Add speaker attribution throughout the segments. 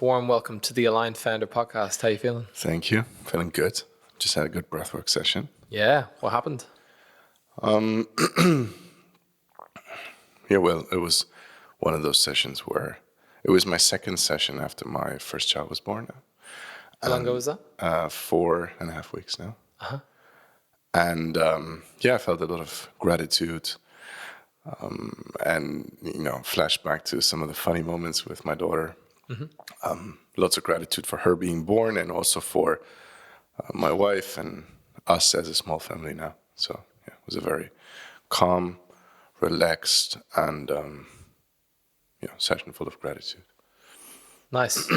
Speaker 1: Warm welcome to the Aligned Founder podcast. How you feeling?
Speaker 2: Thank you. Feeling good. Just had a good breathwork session.
Speaker 1: Yeah. What happened?
Speaker 2: Yeah, well, it was one of those sessions where it was my second session after my first child was born.
Speaker 1: How long ago was that?
Speaker 2: 4.5 weeks now.
Speaker 1: Uh-huh.
Speaker 2: And I felt a lot of gratitude and, flashback to some of the funny moments with my daughter. Mm-hmm. Lots of gratitude for her being born and also for my wife and us as a small family now. So yeah, it was a very calm, relaxed, and session full of gratitude.
Speaker 1: Nice.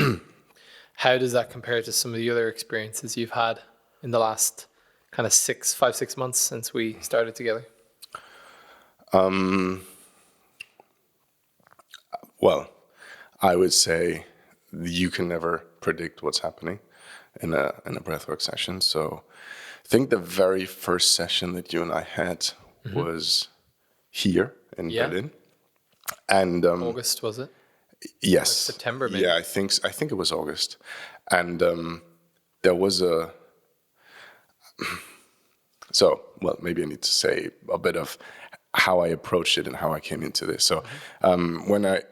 Speaker 1: How does that compare to some of the other experiences you've had in the last kind of 5-6 months since we started together?
Speaker 2: Well, I would say you can never predict what's happening in a breathwork session. So I think the very first session that you and I had was here in Berlin. And
Speaker 1: August, was it?
Speaker 2: Yes.
Speaker 1: Or September, maybe?
Speaker 2: Yeah, I think it was August. And there was maybe I need to say a bit of how I approached it and how I came into this. So when I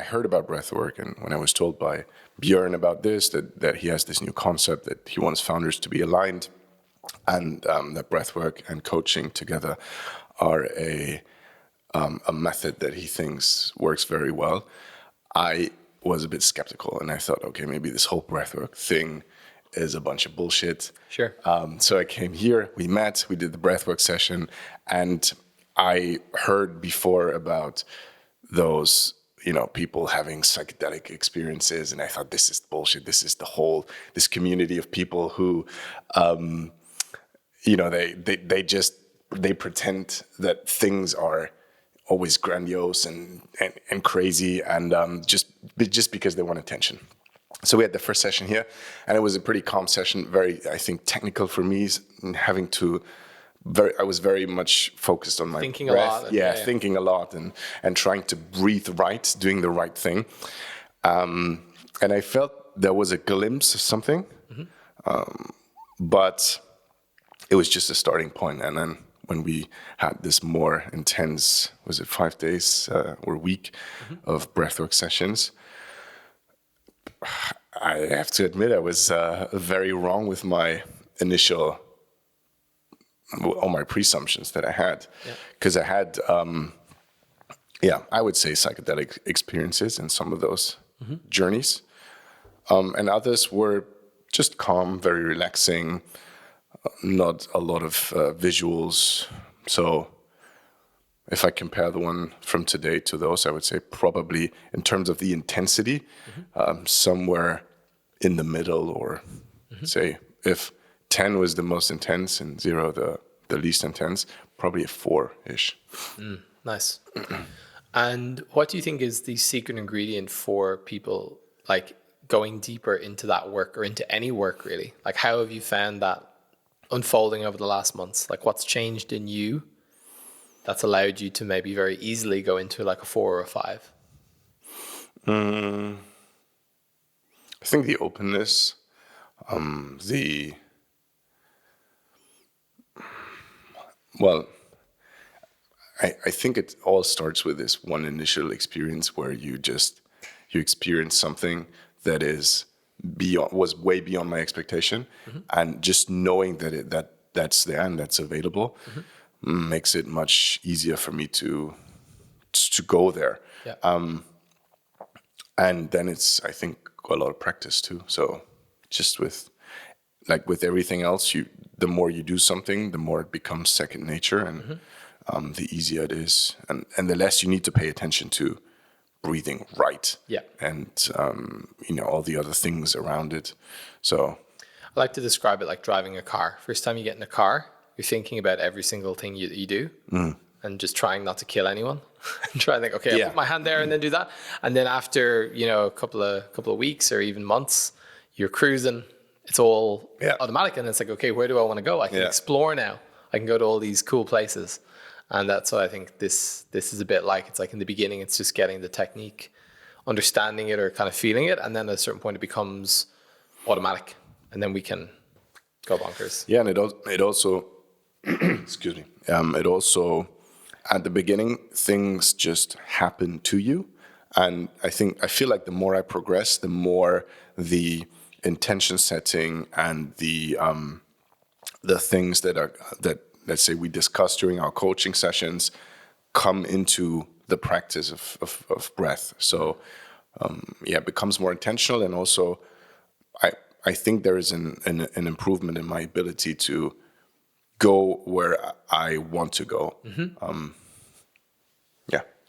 Speaker 2: heard about breathwork and when I was told by Björn about this, that he has this new concept that he wants founders to be aligned, and that breathwork and coaching together are a method that he thinks works very well, I was a bit skeptical, and I thought, okay, maybe this whole breathwork thing is a bunch of bullshit.
Speaker 1: Sure.
Speaker 2: So I came here, we met, we did the breathwork session, and I heard before about those, people having psychedelic experiences, and I thought, this is bullshit. This is this community of people who, they pretend that things are always grandiose and crazy, and just because they want attention. So we had the first session here, and it was a pretty calm session, very, I think, technical for me, I was very much focused on my
Speaker 1: thinking
Speaker 2: breath.
Speaker 1: a lot.
Speaker 2: Thinking a lot and trying to breathe right, doing the right thing. And I felt there was a glimpse of something, but it was just a starting point. And then when we had this more intense, was it 5 days or week of breathwork sessions, I have to admit I was very wrong with my initial, all my presumptions that I had. Because I had, I would say psychedelic experiences in some of those journeys. And others were just calm, very relaxing, not a lot of visuals. So if I compare the one from today to those, I would say probably in terms of the intensity, somewhere in the middle, or say if 10 was the most intense and 0 the least intense, probably a 4-ish.
Speaker 1: Nice. And what do you think is the secret ingredient for people like going deeper into that work or into any work really? Like how have you found that unfolding over the last months? Like what's changed in you that's allowed you to maybe very easily go into like a 4 or a 5?
Speaker 2: I think the openness, I think it all starts with this one initial experience where you experience something that was way beyond my expectation, and just knowing that's there and that's available makes it much easier for me to go there. Yeah. And then it's, I think, a lot of practice too. So just with everything else, the more you do something, the more it becomes second nature, and the easier it is, and the less you need to pay attention to breathing right.
Speaker 1: Yeah.
Speaker 2: And all the other things around it. So
Speaker 1: I like to describe it like driving a car. First time you get in a car, you're thinking about every single thing you do, and just trying not to kill anyone. And try to think, okay, I'll put my hand there and then do that. And then after, a couple of weeks or even months, you're cruising. It's all automatic, and it's like, okay, where do I want to go? I can explore now. I can go to all these cool places. And that's what I think this is a bit like. It's like in the beginning, it's just getting the technique understanding it or kind of feeling it, and then at a certain point it becomes automatic, and then we can go bonkers.
Speaker 2: Yeah, and it also excuse me. It also, at the beginning, things just happen to you, and I feel like the more I progress, the more the intention setting and the things that let's say we discuss during our coaching sessions come into the practice of breath. So it becomes more intentional, and also I think there is an improvement in my ability to go where I want to go.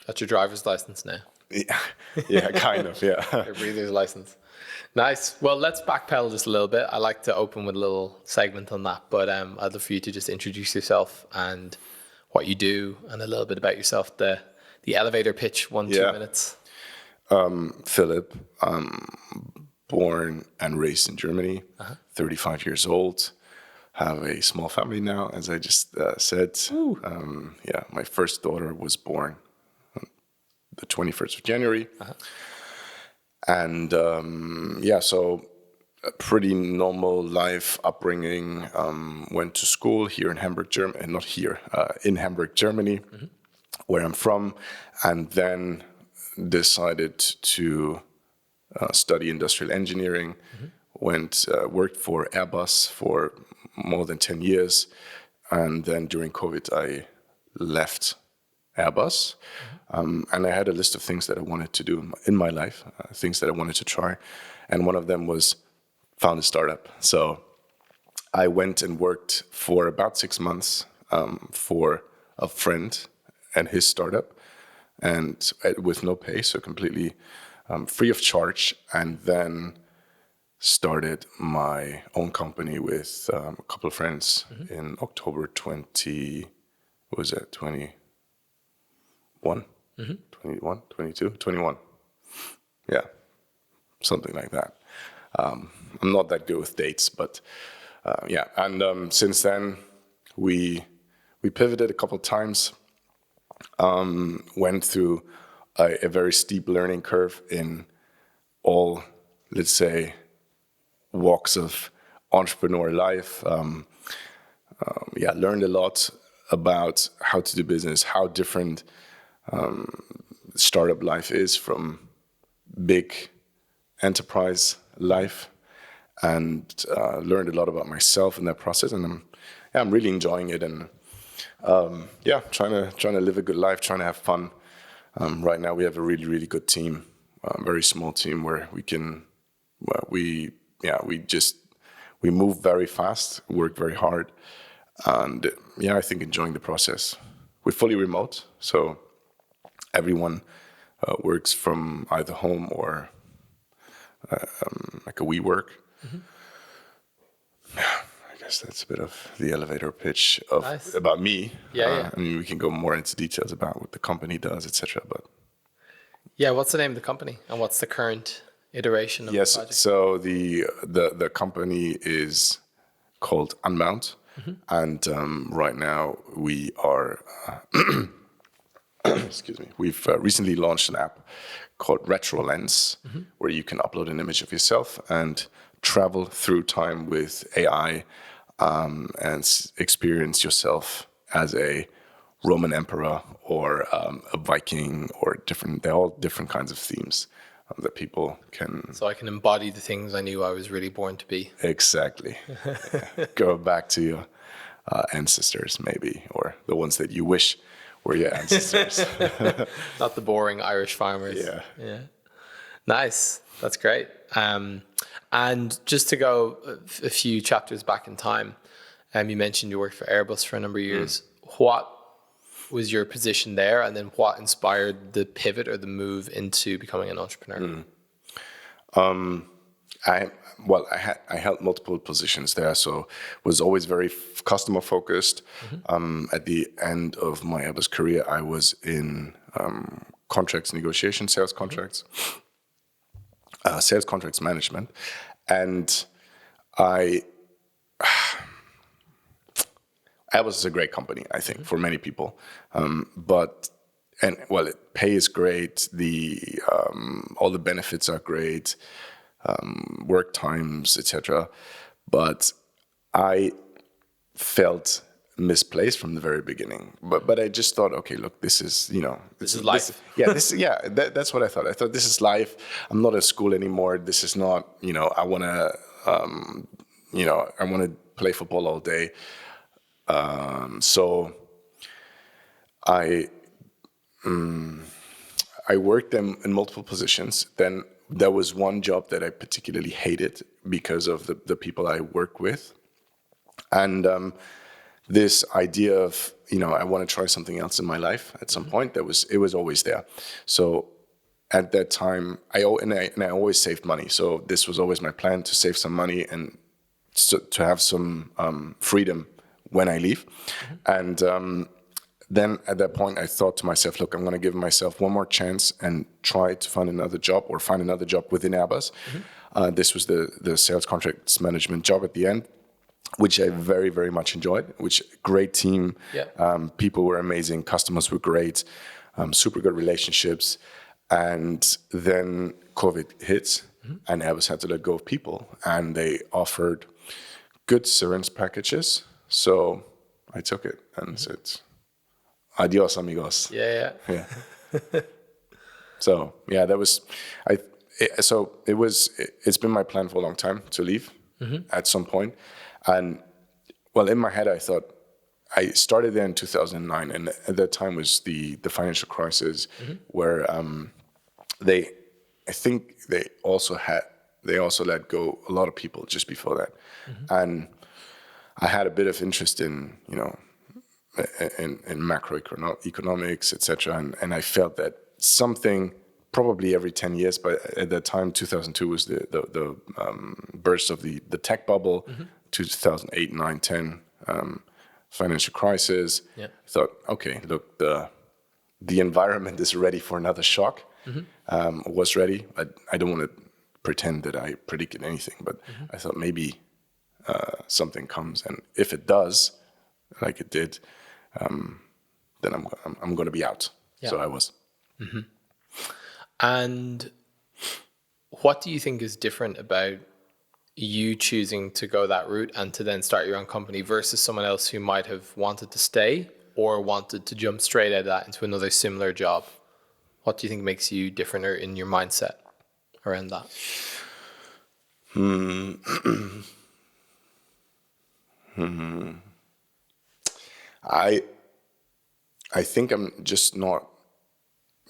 Speaker 1: That's your driver's license now.
Speaker 2: Yeah, kind of, yeah.
Speaker 1: Your breather's license. Nice. Well, let's backpedal just a little bit. I like to open with a little segment on that, but I'd love for you to just introduce yourself and what you do, and a little bit about yourself. The elevator pitch, 2 minutes.
Speaker 2: Philipp, born and raised in Germany, 35 years old. Have a small family now, as I just said. My first daughter was born on the 21st of January. And so a pretty normal life upbringing. Went to school here in Hamburg, Germany, not here, in Hamburg, Germany, where I'm from, and then decided to study industrial engineering. Worked for Airbus for more than 10 years, and then during COVID I left Airbus, and I had a list of things that I wanted to do in my life, things that I wanted to try, and one of them was found a startup. So I went and worked for about 6 months for a friend and his startup, and with no pay, so completely free of charge, and then started my own company with a couple of friends in October 21, 21. Yeah, something like that. I'm not that good with dates, but and since then we pivoted a couple of times, went through a very steep learning curve in all, let's say, walks of entrepreneur life. Learned a lot about how to do business, how different startup life is from big enterprise life, and learned a lot about myself in that process. And I'm really enjoying it, and trying to live a good life, trying to have fun. Right now we have a really, really good team, very small team where we move very fast, work very hard, and I think enjoying the process. We're fully remote, so everyone works from either home or like a WeWork. I guess that's a bit of the elevator pitch about me. I mean, we can go more into details about what the company does, etc. But
Speaker 1: what's the name of the company, and what's the current iteration of the project?
Speaker 2: So the company is called Unbound, and right now we are excuse me, we've recently launched an app called RetroLens, where you can upload an image of yourself and travel through time with AI, and experience yourself as a Roman emperor or a Viking, or they're all different kinds of themes that people can...
Speaker 1: So I can embody the things I knew I was really born to be.
Speaker 2: Exactly. Go back to your ancestors, maybe, or the ones that you wish were your ancestors.
Speaker 1: Not the boring Irish farmers. Yeah. Nice. That's great. And just to go a few chapters back in time, you mentioned you worked for Airbus for a number of years. What was your position there, and then what inspired the pivot or the move into becoming an entrepreneur?
Speaker 2: I held multiple positions there, so was always very customer focused. At the end of my Airbus career, I was in contracts negotiation, sales contracts, sales contracts management, and Airbus is a great company, I think, for many people, but and well, pay is great. All the benefits are great, work times, etc. But I felt misplaced from the very beginning. But I just thought, okay, look, this is
Speaker 1: this is life.
Speaker 2: That's what I thought. I thought this is life. I'm not at school anymore. This is not I want to I want to play football all day. So I worked in multiple positions. Then there was one job that I particularly hated because of the people I work with. And this idea of, I want to try something else in my life at some point, it was always there. So at that time, I always saved money. So this was always my plan, to save some money and to have some freedom when I leave. And then at that point, I thought to myself, look, I'm going to give myself one more chance and try to find another job within Airbus. This was the sales contracts management job at the end, which I very, very much enjoyed, great team. People were amazing. Customers were great. Super good relationships. And then COVID hits and Airbus had to let go of people, and they offered good severance packages. So I took it and said, adios, amigos.
Speaker 1: Yeah.
Speaker 2: So yeah, it's been my plan for a long time to leave at some point. And well, in my head, I thought, I started there in 2009, and at that time was the financial crisis, where they also let go a lot of people just before that. And I had a bit of interest in macroeconomics, etc. And I felt that something, probably every 10 years, but at that time, 2002 was the burst of the tech bubble, 2008, 9, 10, financial crisis. I thought, okay, look, the environment is ready for another shock. Was ready. I don't want to pretend that I predicted anything, but I thought maybe something comes, and if it does, like it did, then I'm going to be out. So I was.
Speaker 1: And what do you think is different about you choosing to go that route and to then start your own company versus someone else who might have wanted to stay or wanted to jump straight out of that into another similar job? What do you think makes you different, or in your mindset around that?
Speaker 2: I think I'm just not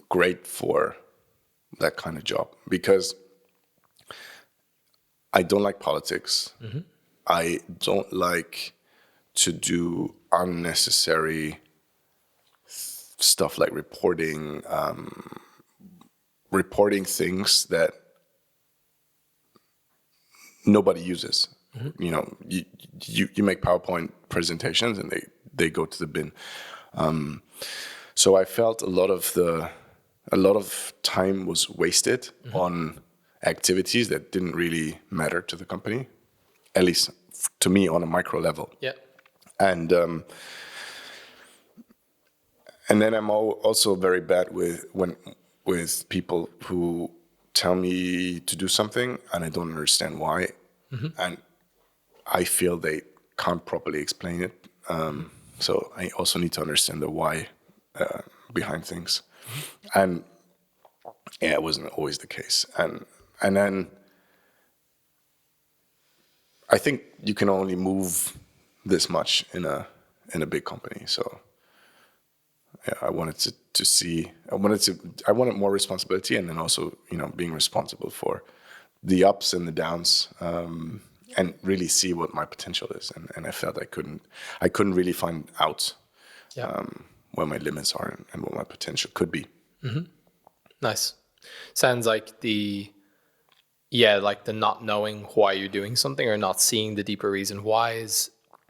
Speaker 2: great for that kind of job, because I don't like politics. I don't like to do unnecessary stuff like reporting things that nobody uses. You make PowerPoint presentations and they go to the bin. So I felt a lot of time was wasted on activities that didn't really matter to the company, at least to me on a micro level. And then I'm also very bad with people who tell me to do something and I don't understand why, and I feel they can't properly explain it. So I also need to understand the why behind things, and it wasn't always the case. And then I think you can only move this much in a big company. So yeah, I wanted I wanted more responsibility, and then also being responsible for the ups and the downs, and really see what my potential is. And I felt I couldn't really find out where my limits are and what my potential could be.
Speaker 1: Nice. Sounds like the not knowing why you're doing something or not seeing the deeper reason why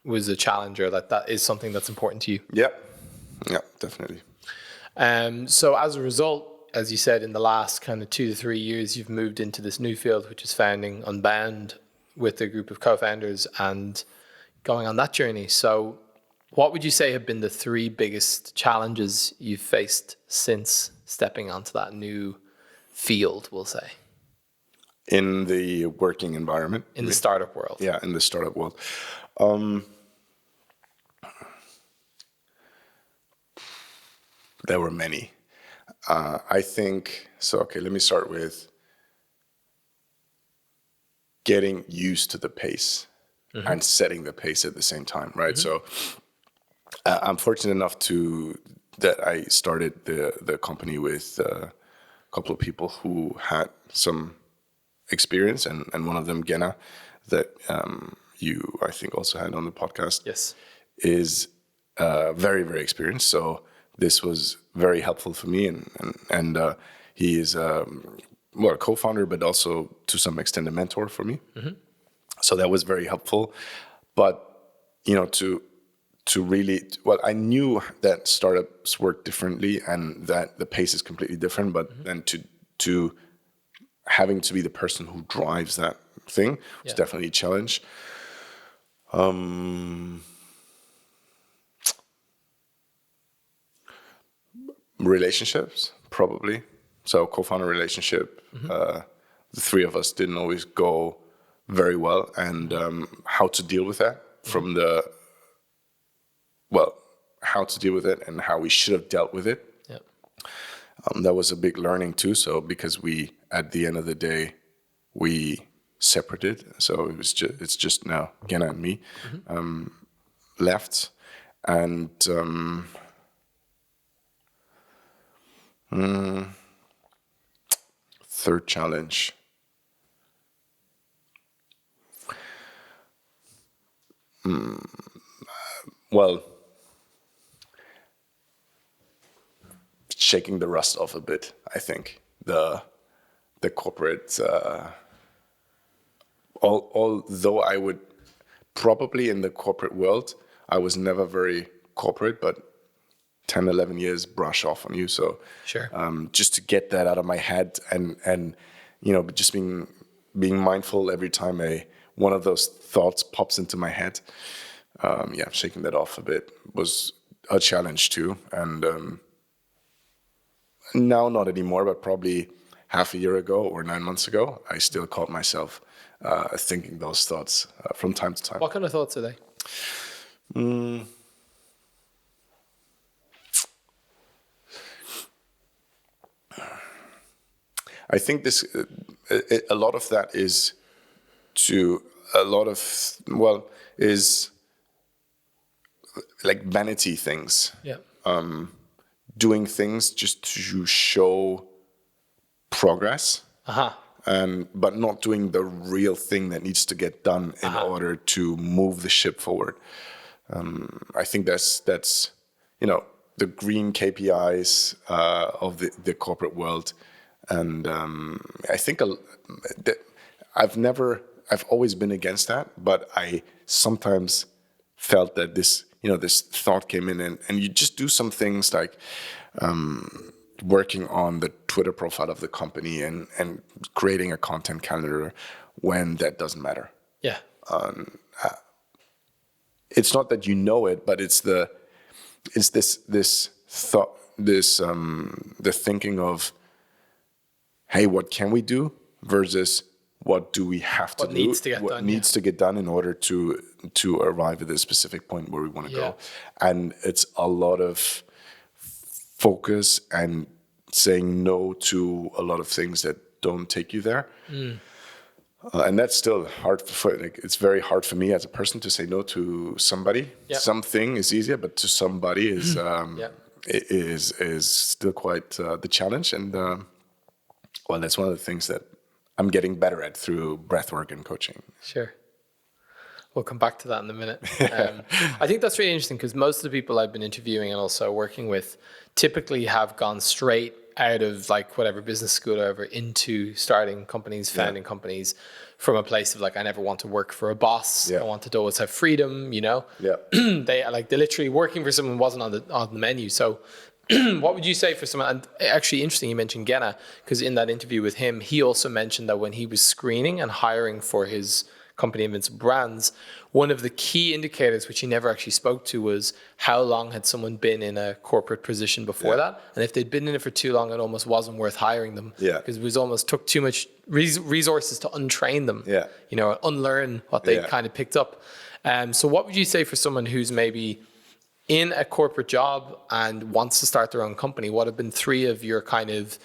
Speaker 1: was a challenge, or that is something that's important to you.
Speaker 2: Yeah, definitely.
Speaker 1: So as a result, as you said, in the last kind of 2 to 3 years, you've moved into this new field, which is founding Unbound with a group of co-founders and going on that journey. So What would you say have been the 3 biggest challenges you've faced since stepping onto that new field, we'll say?
Speaker 2: In the working environment?
Speaker 1: In the startup world.
Speaker 2: Yeah, in the startup world. There were many. I think, so okay, let me start with getting used to the pace and setting the pace at the same time, right? So I'm fortunate enough that I started the company with a couple of people who had some experience, and one of them, Genna, that you, I think, also had on the podcast,
Speaker 1: Yes,
Speaker 2: is very, very experienced. So this was very helpful for me, and he is a co-founder, but also to some extent a mentor for me. So that was very helpful. But to really, I knew that startups work differently and that the pace is completely different. But then to having to be the person who drives that thing was definitely a challenge. Relationships, probably. So co-founder relationship, the 3 of us didn't always go very well, and how to deal with that how to deal with it and how we should have dealt with it.
Speaker 1: Yep.
Speaker 2: That was a big learning too. So because at the end of the day, we separated. So it's just now Genna and me left, and third challenge. Shaking the rust off a bit, I think. The corporate, although I would probably in the corporate world, I was never very corporate, but 10, 11 years brush off on you. So
Speaker 1: sure.
Speaker 2: Just to get that out of my head and just being mindful every time one of those thoughts pops into my head. Shaking that off a bit was a challenge too. And now not anymore, but probably half a year ago or 9 months ago, I still caught myself thinking those thoughts from time to time.
Speaker 1: What kind of thoughts are they?
Speaker 2: I think a lot of that is is like vanity things.
Speaker 1: Yeah.
Speaker 2: Doing things just to show progress, but not doing the real thing that needs to get done in order to move the ship forward. I think that's the green KPIs of the corporate world, and I think I've always been against that, but I sometimes felt that this thought came in, and you just do some things like working on the Twitter profile of the company and creating a content calendar when that doesn't matter.
Speaker 1: Yeah.
Speaker 2: It's not that you know it, but it's this thought, the thinking of, hey, what can we do versus what do we have to do? What needs to get done in order to arrive at this specific point where we want to go. And it's a lot of focus and saying no to a lot of things that don't take you there. And that's still hard it's very hard for me as a person to say no to somebody. Something is easier, but to somebody is still quite the challenge. And that's one of the things that I'm getting better at through breathwork and coaching.
Speaker 1: Sure. We'll come back to that in a minute. I think that's really interesting because most of the people I've been interviewing and also working with typically have gone straight out of like whatever business school or whatever into starting companies, founding companies from a place of like, I never want to work for a boss. I want to always have freedom, They literally working for someone wasn't on the menu. So what would you say for someone? And actually interesting you mentioned Genna, because in that interview with him, he also mentioned that when he was screening and hiring for his company Invincible Brands, one of the key indicators, which he never actually spoke to, was how long had someone been in a corporate position before that. And if they'd been in it for too long, it almost wasn't worth hiring them. Because it was almost took too much resources to untrain them, you know, unlearn what they kind of picked up. So what would you say for someone who's maybe in a corporate job and wants to start their own company? What have been three of your kind of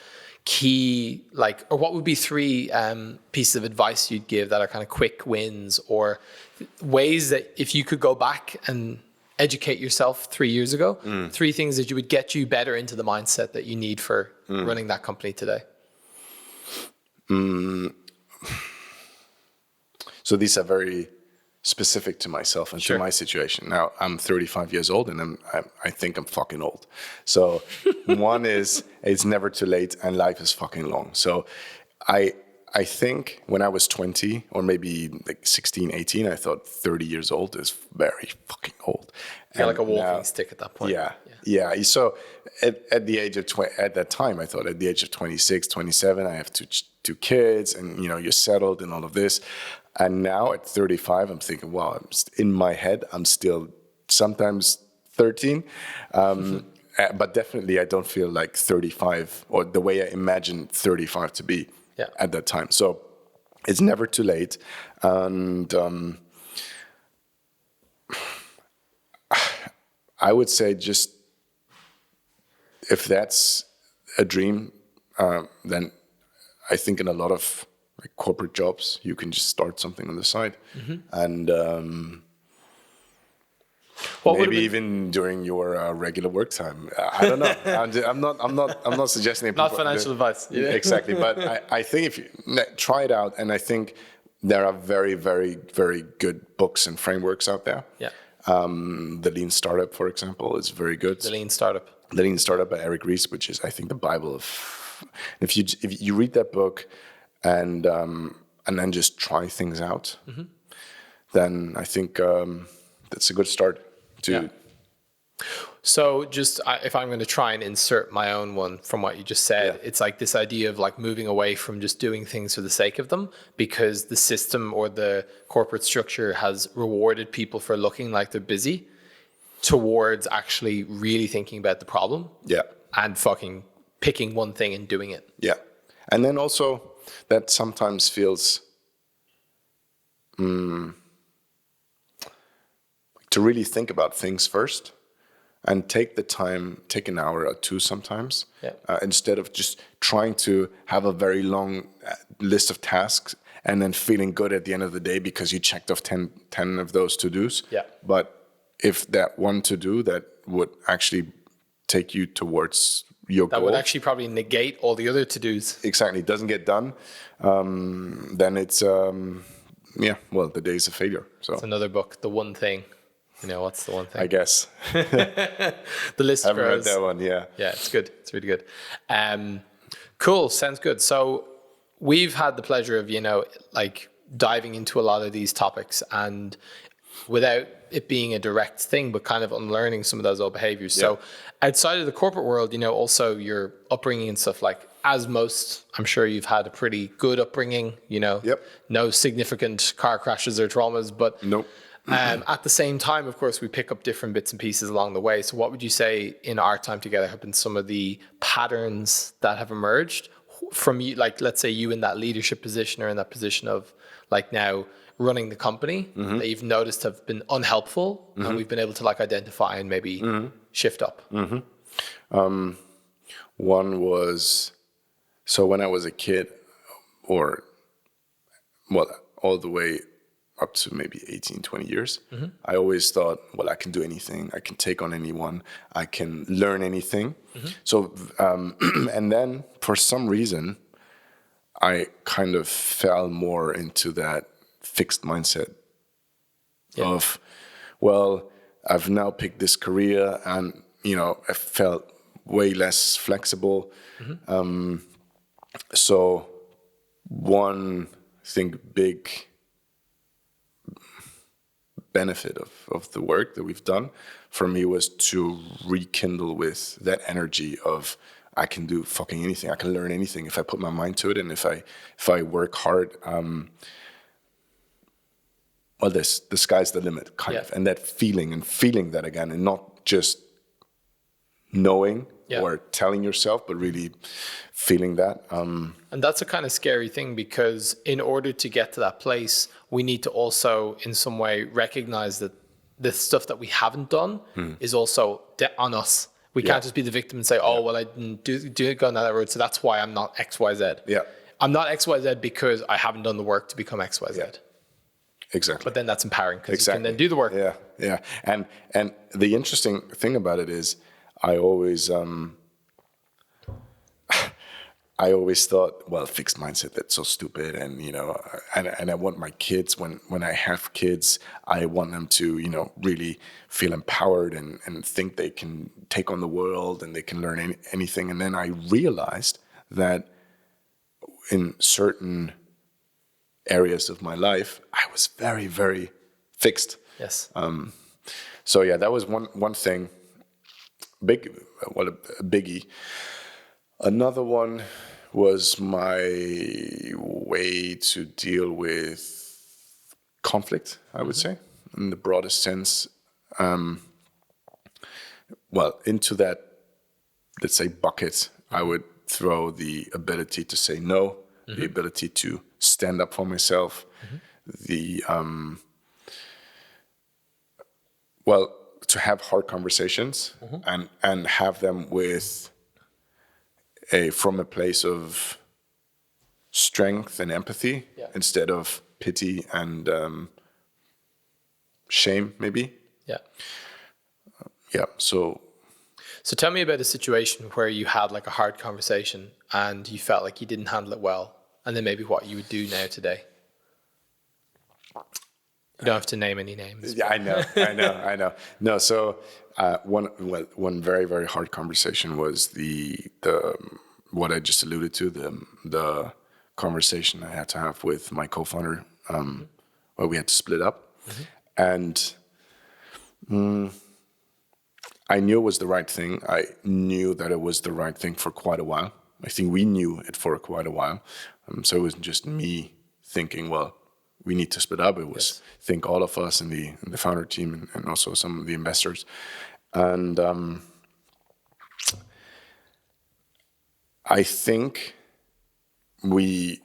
Speaker 1: key, like, or what would be three pieces of advice you'd give that are kind of quick wins, or ways that if you could go back and educate yourself 3 years ago, three things that you would get you better into the mindset that you need for running that company today?
Speaker 2: So these are very specific to myself and to my situation. Now, I'm 35 years old, and I think I'm fucking old. So one is, it's never too late, and life is fucking long. So I think when I was 20 or maybe like 16, 18, I thought 30 years old is very fucking old.
Speaker 1: You're like a walking stick at that point.
Speaker 2: Yeah. So at the age of at that time, I thought at the age of 26, 27, I have two kids, and, you know, you're settled and all of this. And now at 35, I'm thinking, wow, in my head, I'm still sometimes 13. But definitely I don't feel like 35 or the way I imagined 35 to be at that time. So it's never too late. And I would say, just if that's a dream, then I think in a lot of like corporate jobs, you can just start something on the side, and maybe even during your regular work time. I don't know. I'm not suggesting
Speaker 1: not financial advice.
Speaker 2: Exactly, but I think if you try it out, and I think there are very, very, very good books and frameworks out there. The Lean Startup, for example, is very good.
Speaker 1: The Lean Startup by Eric Ries, which is, I think, the Bible of. If you read that book, and then just try things out, then I think that's a good start to. So just if I'm going to try and insert my own one from what you just said, it's like this idea of like moving away from just doing things for the sake of them, because the system or the corporate structure has rewarded people for looking like they're busy, towards actually really thinking about the problem and fucking picking one thing and doing it.
Speaker 2: And then also that sometimes feels to really think about things first, and take the time, take an hour or two sometimes, instead of just trying to have a very long list of tasks and then feeling good at the end of the day because you checked off 10 of those to-dos. But if that one to-do that would actually take you towards your goal,
Speaker 1: that would actually probably negate all the other to-dos.
Speaker 2: Exactly. It doesn't get done. Then it's, the day's a failure. So
Speaker 1: it's another book, The One Thing. You know, what's the one thing?
Speaker 2: I guess.
Speaker 1: The list
Speaker 2: I haven't
Speaker 1: grows.
Speaker 2: read that one, yeah.
Speaker 1: Yeah, it's good. It's really good. Cool. Sounds good. So we've had the pleasure of, you know, like diving into a lot of these topics, and without it being a direct thing, but kind of unlearning some of those old behaviors. So outside of the corporate world, you know, also your upbringing and stuff, like, as most, I'm sure you've had a pretty good upbringing, you know, no significant car crashes or traumas, but
Speaker 2: nope.
Speaker 1: At the same time, of course, we pick up different bits and pieces along the way. So what would you say in our time together have been some of the patterns that have emerged from you, like, let's say you in that leadership position, or in that position of like now running the company, that you've noticed have been unhelpful, and we've been able to like identify and maybe shift up?
Speaker 2: One was, so when I was a kid, or all the way up to maybe 18, 20 years, I always thought, well, I can do anything. I can take on anyone. I can learn anything. So, and then for some reason, I kind of fell more into that fixed mindset of, well, I've now picked this career, and, you know, I felt way less flexible. So one, I think, big benefit of the work that we've done for me was to rekindle with that energy of, I can do fucking anything. I can learn anything if I put my mind to it, and if I work hard. well, the sky's the limit, kind of, and that feeling that again, and not just knowing or telling yourself, but really feeling that.
Speaker 1: And that's a kind of scary thing, because in order to get to that place, we need to also in some way recognize that the stuff that we haven't done is also on us. We can't just be the victim and say, oh, well, I didn't do go down that road, so that's why I'm not XYZ.
Speaker 2: Yeah.
Speaker 1: I'm not XYZ because I haven't done the work to become XYZ. Yeah.
Speaker 2: Exactly.
Speaker 1: But then that's empowering, because you can then do the work.
Speaker 2: Yeah, yeah. And the interesting thing about it is I always thought, well, fixed mindset, that's so stupid. And, you know, and I want my kids, when I have kids, I want them to, you know, really feel empowered and think they can take on the world and they can learn anything. And then I realized that in certain areas of my life, I was very, very fixed.
Speaker 1: Yes.
Speaker 2: So yeah, that was one thing. A biggie. Another one was my way to deal with conflict, I would say, in the broadest sense. Well, into that, let's say, bucket, I would throw the ability to say no, the ability to stand up for myself, the to have hard conversations and have them from a place of strength and empathy instead of pity and shame, maybe. Yeah. So
Speaker 1: tell me about a situation where you had like a hard conversation and you felt like you didn't handle it well, and then maybe what you would do now today. You don't have to name any names.
Speaker 2: Yeah, I know. No, so one very, very hard conversation was the what I just alluded to, the conversation I had to have with my co-founder, where we had to split up, and I knew it was the right thing. I knew that it was the right thing for quite a while. I think we knew it for quite a while. So it wasn't just me thinking, well, we need to split up. It was, I think, all of us in the founder team and also some of the investors. And I think we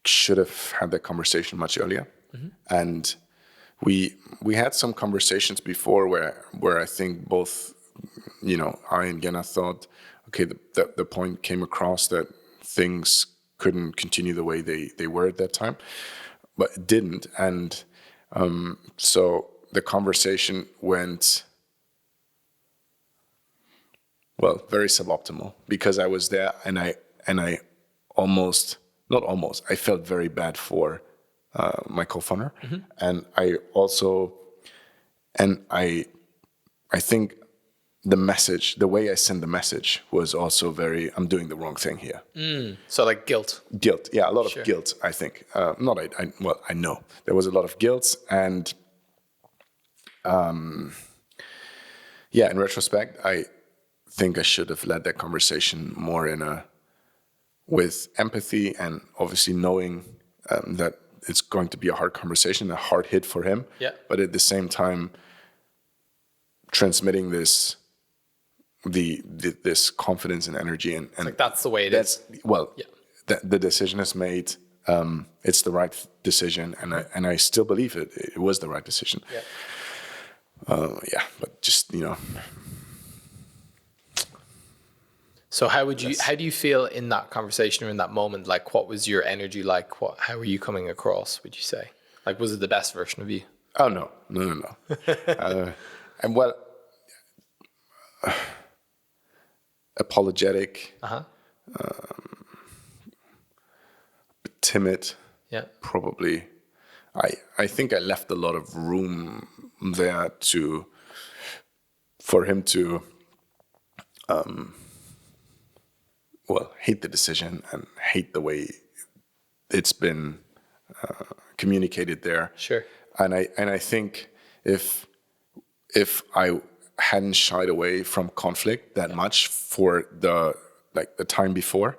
Speaker 2: should have had that conversation much earlier. And we had some conversations before where I think both, you know, I and Jenna thought, okay, the point came across that things couldn't continue the way they were at that time, but it didn't. And so the conversation went, well, very suboptimal, because I was there and I I felt very bad for my co-founder. And I also, I think the way I sent the message was also very, I'm doing the wrong thing here.
Speaker 1: So like guilt.
Speaker 2: Guilt, yeah, a lot of guilt, I think. I know. There was a lot of guilt, and in retrospect, I think I should have led that conversation more with empathy, and obviously knowing that it's going to be a hard conversation, a hard hit for him.
Speaker 1: Yeah.
Speaker 2: But at the same time, transmitting this confidence and energy, and
Speaker 1: like that's the way it is.
Speaker 2: Well, the decision is made. It's the right decision, and I still believe it was the right decision. But just, you know.
Speaker 1: So how do you feel in that conversation or in that moment? Like, what was your energy like? How were you coming across, would you say? Like, was it the best version of you?
Speaker 2: Oh, no. And well, apologetic, timid, probably. I think I left a lot of room there for him to hate the decision and hate the way it's been communicated there.
Speaker 1: Sure.
Speaker 2: And I think if I hadn't shied away from conflict that much for the time before,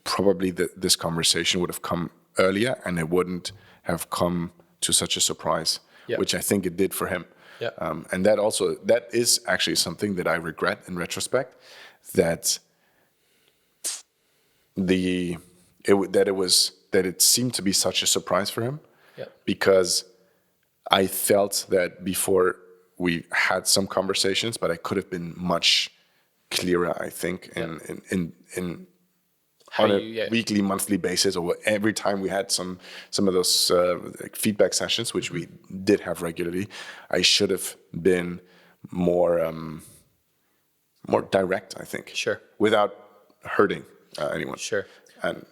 Speaker 2: probably this conversation would have come earlier, and it wouldn't have come to such a surprise. which I think it did for him.
Speaker 1: Yeah.
Speaker 2: And that is actually something that I regret in retrospect, that it seemed to be such a surprise for him, because I felt that before we had some conversations, but I could have been much clearer, I think, in on a weekly, monthly basis, or every time we had some of those feedback sessions, which we did have regularly. I should have been more direct, I think.
Speaker 1: Sure.
Speaker 2: Without hurting anyone.
Speaker 1: Sure.
Speaker 2: And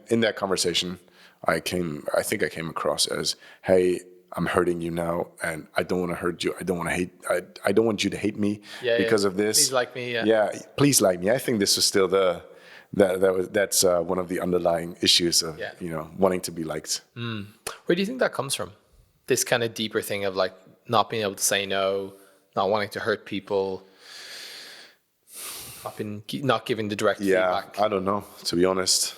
Speaker 2: in that conversation, I think I came across as, hey, I'm hurting you now, and I don't want to hurt you. I don't want you to hate me because of this.
Speaker 1: Please like me.
Speaker 2: Yeah, please like me. I think this is still that's one of the underlying issues of wanting to be liked.
Speaker 1: Where do you think that comes from? This kind of deeper thing of like not being able to say no, not wanting to hurt people, not giving the direct feedback.
Speaker 2: I don't know, to be honest.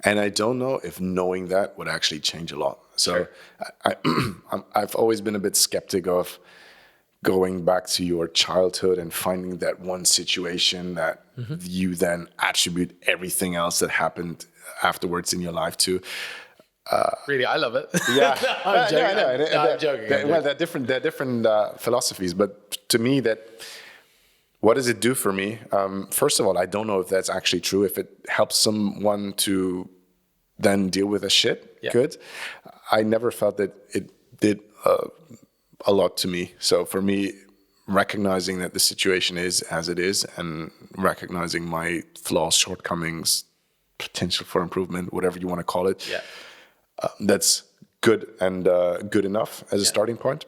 Speaker 2: And I don't know if knowing that would actually change a lot. So I've always been a bit skeptic of going back to your childhood and finding that one situation that you then attribute everything else that happened afterwards in your life to.
Speaker 1: Really, I love it.
Speaker 2: Yeah,
Speaker 1: I'm joking. I'm joking.
Speaker 2: Well, they're different philosophies, but to me, what does it do for me? First of all, I don't know if that's actually true. If it helps someone to then deal with a shit, good. I never felt that it did a lot to me. So for me, recognizing that the situation is as it is, and recognizing my flaws, shortcomings, potential for improvement, whatever you want to call it, that's good and good enough as a starting point.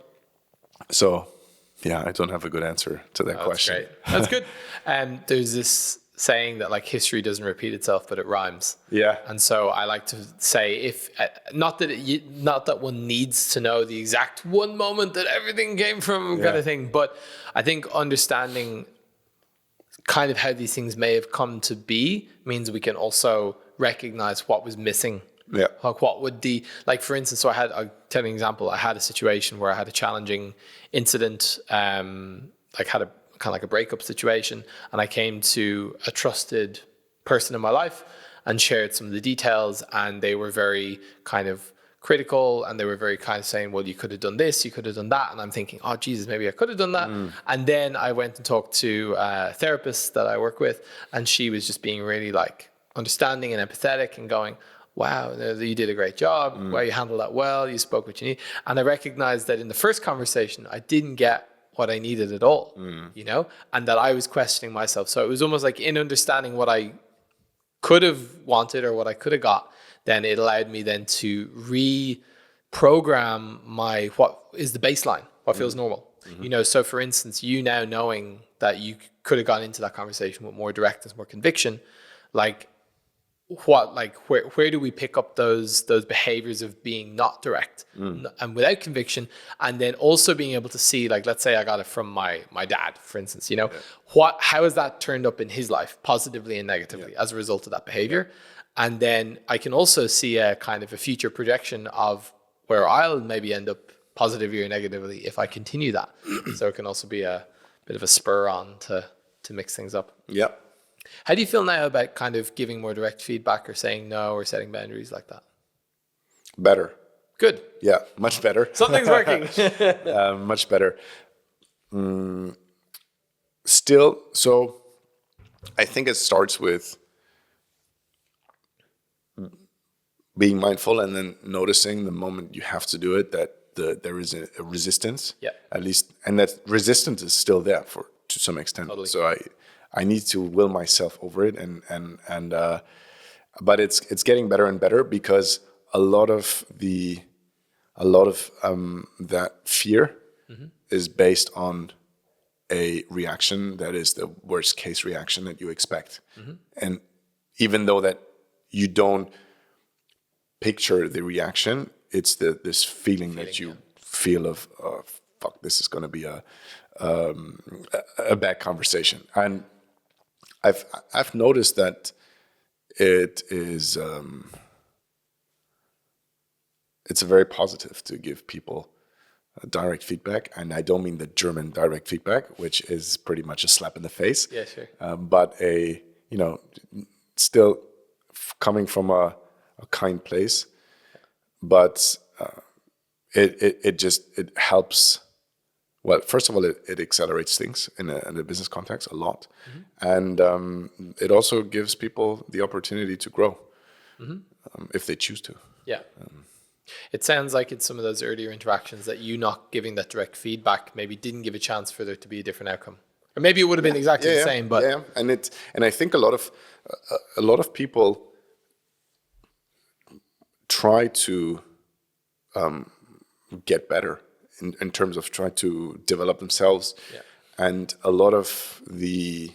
Speaker 2: So, I don't have a good answer to that question.
Speaker 1: That's great. That's good. There's this saying that like history doesn't repeat itself, but it rhymes.
Speaker 2: Yeah.
Speaker 1: And so I like to say, if not that one needs to know the exact one moment that everything came from, kind of thing, but I think understanding kind of how these things may have come to be means we can also recognize what was missing.
Speaker 2: Yeah.
Speaker 1: Like what would for instance, so I'll tell you an example. I had a situation where I had a challenging incident, like had a kind of like a breakup situation, and I came to a trusted person in my life and shared some of the details, and they were very kind of critical, and they were very kind of saying, well, you could have done this, you could have done that. And I'm thinking, oh, Jesus, maybe I could have done that. And then I went and talked to a therapist that I work with, and she was just being really like understanding and empathetic and going, wow, you did a great job. Wow, you handled that well. You spoke what you need. And I recognized that in the first conversation, I didn't get what I needed at all, and that I was questioning myself. So it was almost like in understanding what I could have wanted or what I could have got, then it allowed me then to reprogram what is the baseline, what feels normal. So for instance, now knowing that you could have gone into that conversation with more directness, more conviction, like, where do we pick up those behaviors of being not direct and without conviction, and then also being able to see, like, let's say I got it from my dad, for instance, how has that turned up in his life positively and negatively as a result of that behavior? And then I can also see a kind of a future projection of where I'll maybe end up positively or negatively if I continue that. So it can also be a bit of a spur on to mix things up.
Speaker 2: Yeah.
Speaker 1: How do you feel now about kind of giving more direct feedback or saying no or setting boundaries like that?
Speaker 2: Better.
Speaker 1: Good.
Speaker 2: Yeah, much better.
Speaker 1: Something's working.
Speaker 2: Much better. Still, so I think it starts with being mindful and then noticing the moment you have to do it, that there is a resistance.
Speaker 1: Yeah.
Speaker 2: At least, and that resistance is still there to some extent.
Speaker 1: Totally.
Speaker 2: So I need to will myself over it, but it's getting better and better, because a lot of that fear is based on a reaction that is the worst case reaction that you expect. And even though that you don't picture the reaction, it's this feeling that you feel of fuck, this is going to be a bad conversation. And I've noticed that it is it's very positive to give people direct feedback, and I don't mean the German direct feedback, which is pretty much a slap in the face.
Speaker 1: Yeah, sure.
Speaker 2: But still coming from a kind place, but it helps. Well, first of all, it accelerates things in a business context a lot, and it also gives people the opportunity to grow if they choose to.
Speaker 1: Yeah. It sounds like in some of those earlier interactions that you not giving that direct feedback maybe didn't give a chance for there to be a different outcome, or maybe it would have been exactly the same. But
Speaker 2: and I think a lot of people try to get better in terms of trying to develop themselves, and a lot of the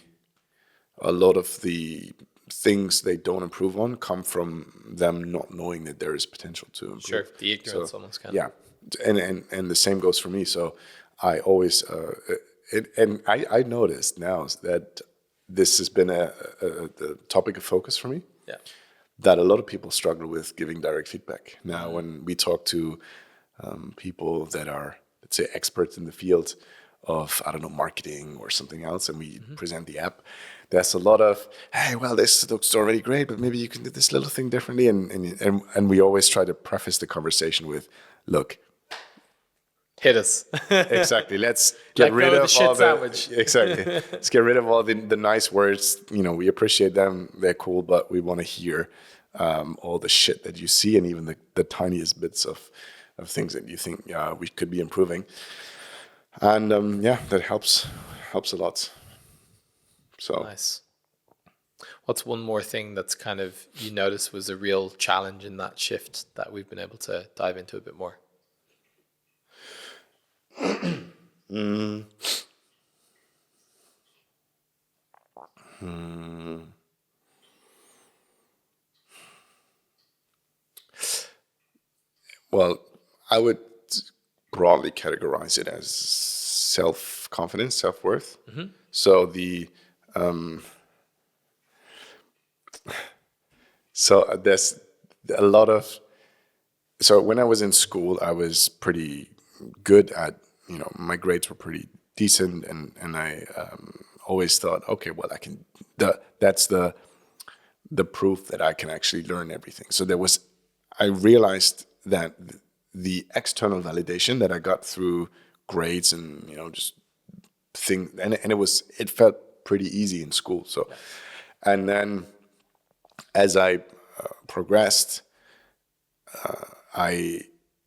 Speaker 2: things they don't improve on come from them not knowing that there is potential to improve.
Speaker 1: Sure, the ignorance almost kind of.
Speaker 2: Yeah, and the same goes for me. So I always I noticed now that this has been the topic of focus for me.
Speaker 1: Yeah,
Speaker 2: that a lot of people struggle with giving direct feedback. Now, when we talk to people that are, let's say, experts in the field of, I don't know, marketing or something else, and we present the app, there's a lot of, hey, well, this looks already great, but maybe you can do this little thing differently. And we always try to preface the conversation with, look,
Speaker 1: hit us.
Speaker 2: Exactly. Let's get rid of
Speaker 1: the
Speaker 2: all
Speaker 1: sandwich.
Speaker 2: Exactly. Let's get rid of all the nice words. We appreciate them. They're cool, but we want to hear all the shit that you see, and even the tiniest bits of things that you think we could be improving. And that helps a lot. So
Speaker 1: nice. What's one more thing that's kind of you notice was a real challenge in that shift that we've been able to dive into a bit more?
Speaker 2: Well, I would broadly categorize it as self-confidence, self-worth. So there's a lot of. So when I was in school, I was pretty good at, my grades were pretty decent, and I always thought, okay, well, that's the proof that I can actually learn everything. So I realized that the external validation that I got through grades and just things, and it felt pretty easy in school. So, and then as I progressed,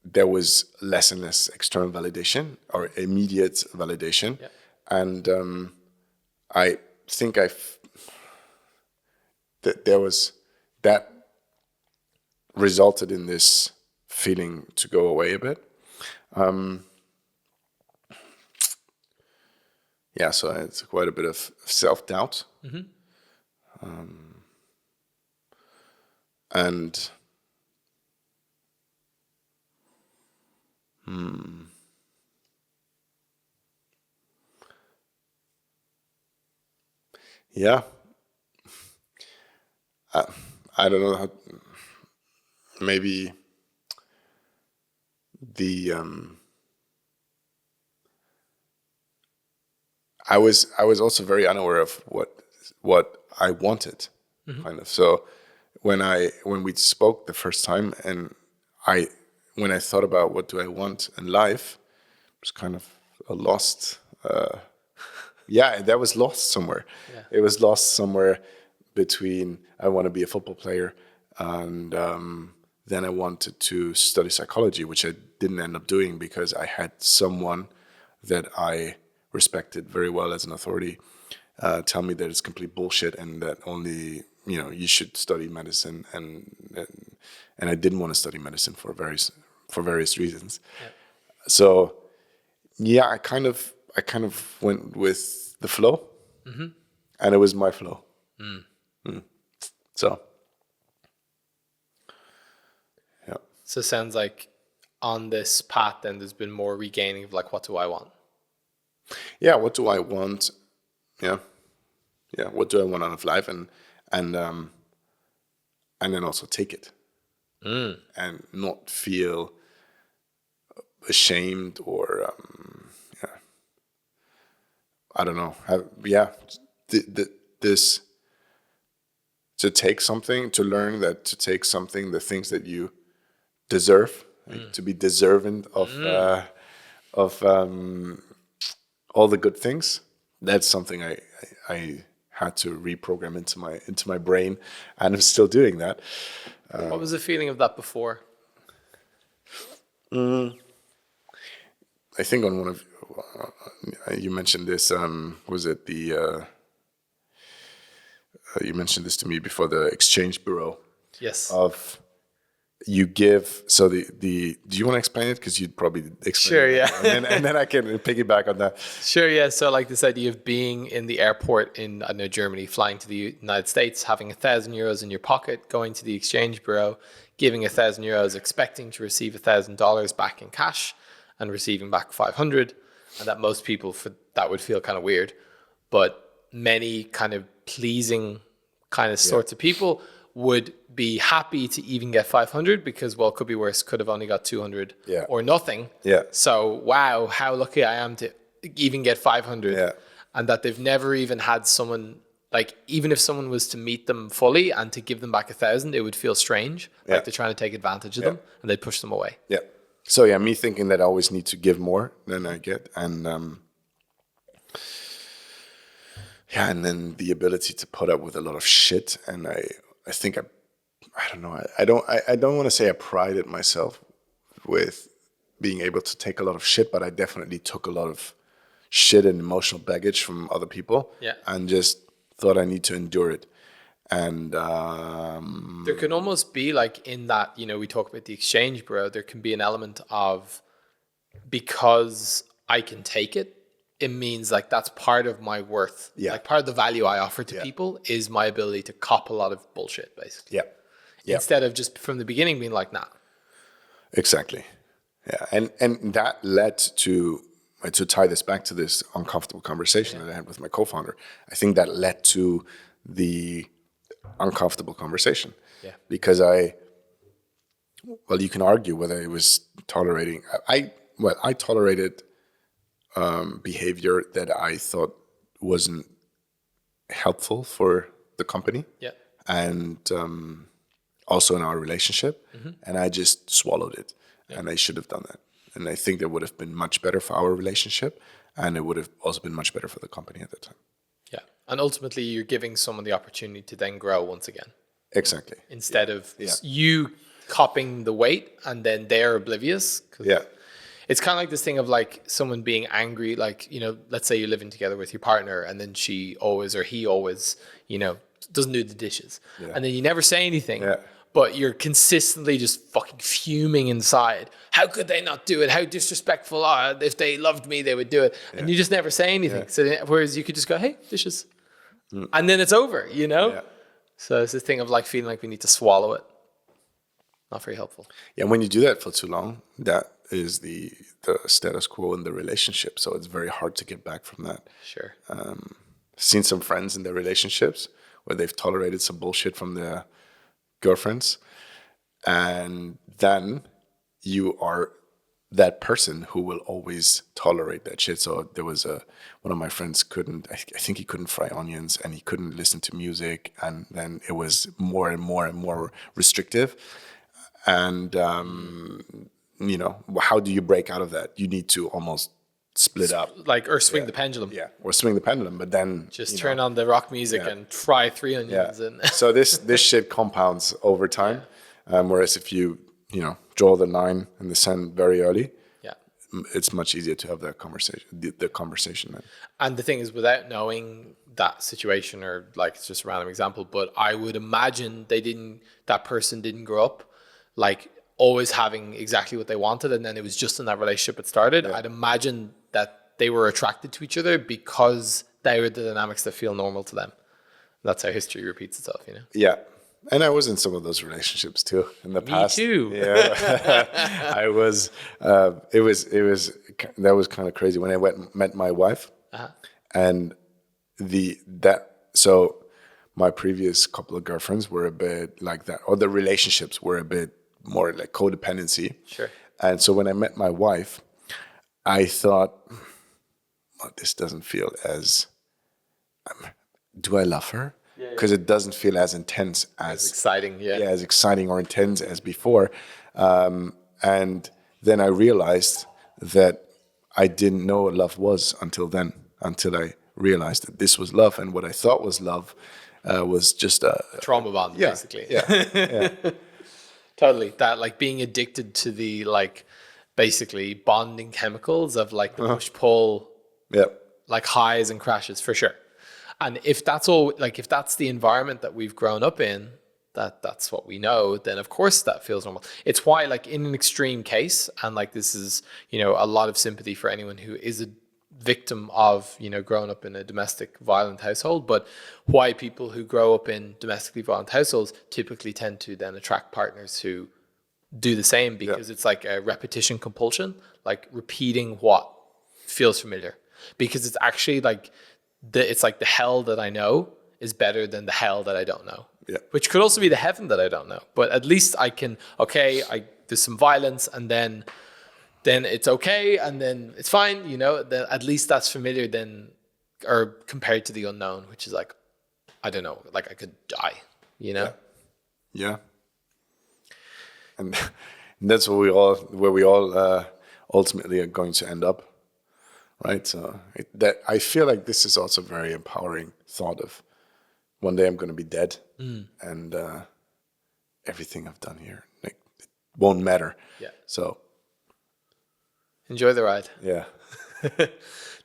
Speaker 2: there was less and less external validation or immediate validation, and I think that there was that resulted in this feeling to go away a bit. So it's quite a bit of self-doubt. And I don't know how. Maybe I was also very unaware of what I wanted, kind of. So when we spoke the first time, and when I thought about what do I want in life, it was kind of a lost. That was lost somewhere. Yeah. It was lost somewhere between I want to be a football player and then I wanted to study psychology, which I didn't end up doing because I had someone that I respected very well as an authority tell me that it's complete bullshit and that only you should study medicine, and I didn't want to study medicine for various reasons. Yeah. So I kind of went with the flow, and it was my flow. So.
Speaker 1: So it sounds like on this path, then there's been more regaining of like, what do I want?
Speaker 2: Yeah, what do I want? Yeah, what do I want out of life, and then also take it. and not feel ashamed or I don't know. This to take something, to learn that to take something, the things that you deserve, like, to be deserving of all the good things. That's something I had to reprogram into my brain, and I'm still doing that.
Speaker 1: What was the feeling of that before?
Speaker 2: I think on one of you mentioned this. Was it the you mentioned this to me before, the exchange bureau?
Speaker 1: Yes.
Speaker 2: Of you give, so the do you want to explain it, because you'd probably explain
Speaker 1: sure
Speaker 2: it,
Speaker 1: yeah
Speaker 2: and then I can piggyback on that.
Speaker 1: Sure, yeah. So like this idea of being in the airport in, I don't know, Germany, flying to the United States, having 1,000 euros in your pocket, going to the exchange bureau, giving 1,000 euros, expecting to receive $1,000 back in cash, and receiving back 500, and that most people that would feel kind of weird, but many kind of pleasing kind of sorts of people would be happy to even get 500 because, well, could be worse, could have only got 200 or nothing.
Speaker 2: Yeah.
Speaker 1: So, wow, how lucky I am to even get 500.
Speaker 2: Yeah.
Speaker 1: And that they've never even had someone, like, even if someone was to meet them fully and to give them back 1,000, it would feel strange. Like they're trying to take advantage of them, and they'd push them away.
Speaker 2: Yeah. So yeah, me thinking that I always need to give more than I get. And and then the ability to put up with a lot of shit. And I think I don't know. I don't want to say I prided myself with being able to take a lot of shit, but I definitely took a lot of shit and emotional baggage from other people.
Speaker 1: Yeah.
Speaker 2: And just thought I need to endure it. And
Speaker 1: there can almost be like in that, we talk about the exchange bureau, there can be an element of, because I can take it, it means like that's part of my worth.
Speaker 2: Yeah.
Speaker 1: Like part of the value I offer to people is my ability to cop a lot of bullshit, basically.
Speaker 2: Yeah.
Speaker 1: Instead of just from the beginning being like, nah.
Speaker 2: Exactly. Yeah. And that led to tie this back to this uncomfortable conversation that I had with my co-founder. I think that led to the uncomfortable conversation.
Speaker 1: Yeah.
Speaker 2: Because you can argue whether it was tolerating. I tolerated behavior that I thought wasn't helpful for the company.
Speaker 1: Yeah.
Speaker 2: And also in our relationship. And I just swallowed it. Yeah. And I should have done that. And I think that would have been much better for our relationship. And it would have also been much better for the company at the time.
Speaker 1: Yeah. And ultimately, you're giving someone the opportunity to then grow once again.
Speaker 2: Exactly.
Speaker 1: Instead of you copping the weight and then they're oblivious.
Speaker 2: Yeah.
Speaker 1: It's kind of like this thing of like someone being angry, like, let's say you're living together with your partner and then she always or he always, doesn't do the dishes. Yeah. And then you never say anything. Yeah. But you're consistently just fucking fuming inside. How could they not do it? How disrespectful. If they loved me, they would do it. Yeah. And you just never say anything. Yeah. So whereas you could just go, hey, dishes. And then it's over, Yeah. So it's this thing of like feeling like we need to swallow it. Not very helpful.
Speaker 2: Yeah, when you do that for too long, that is the status quo in the relationship. So it's very hard to get back from that.
Speaker 1: Sure.
Speaker 2: Seen some friends in their relationships where they've tolerated some bullshit from their girlfriends, and then you are that person who will always tolerate that shit. So there was one of my friends I think he couldn't fry onions and he couldn't listen to music, and then it was more and more and more restrictive. And how do you break out of that? You need to almost split up,
Speaker 1: or swing the pendulum.
Speaker 2: Yeah, or swing the pendulum, but then
Speaker 1: just turn on the rock music and fry 3 onions.
Speaker 2: Yeah.
Speaker 1: And
Speaker 2: so this shit compounds over time. Whereas if you draw the line in the sand very early, it's much easier to have that conversation. The conversation then.
Speaker 1: And the thing is, without knowing that situation, or like it's just a random example, but I would imagine that person didn't grow up like always having exactly what they wanted, and then it was just in that relationship it started. I'd imagine that they were attracted to each other because they were the dynamics that feel normal to them. That's how history repeats itself,
Speaker 2: Yeah. And I was in some of those relationships too in the past.
Speaker 1: Me too.
Speaker 2: Yeah. I was, that was kind of crazy when I met my wife. And so my previous couple of girlfriends were a bit like that, or the relationships were a bit more like codependency.
Speaker 1: Sure.
Speaker 2: And so when I met my wife, I thought, well, this doesn't feel as, do I love her? Because it doesn't feel as intense as
Speaker 1: exciting,
Speaker 2: as exciting or intense as before. And then I realized that I didn't know what love was until I realized that this was love, and what I thought was love was just a
Speaker 1: trauma bond, basically.
Speaker 2: Yeah.
Speaker 1: Totally. That like being addicted to the like basically bonding chemicals of like the push pull, like highs and crashes for sure. And if that's all, like if that's the environment that we've grown up in, that's what we know, then of course that feels normal. It's why like in an extreme case, and like this is, you know, a lot of sympathy for anyone who is a victim of, you know, growing up in a domestic violent household, but why people who grow up in domestically violent households typically tend to then attract partners who do the same, because it's like a repetition compulsion, like repeating what feels familiar, because it's actually like it's like the hell that I know is better than the hell that I don't know. Which could also be the heaven that I don't know. But at least I can, there's some violence, and then it's okay, and then it's fine, you know, then at least that's familiar or compared to the unknown, which is like, I don't know, like I could die, you know?
Speaker 2: Yeah. And that's where we all ultimately are going to end up. Right, so I feel like this is also a very empowering thought of one day I'm going to be dead, and everything I've done here, like, it won't matter. So
Speaker 1: enjoy the ride.
Speaker 2: Yeah.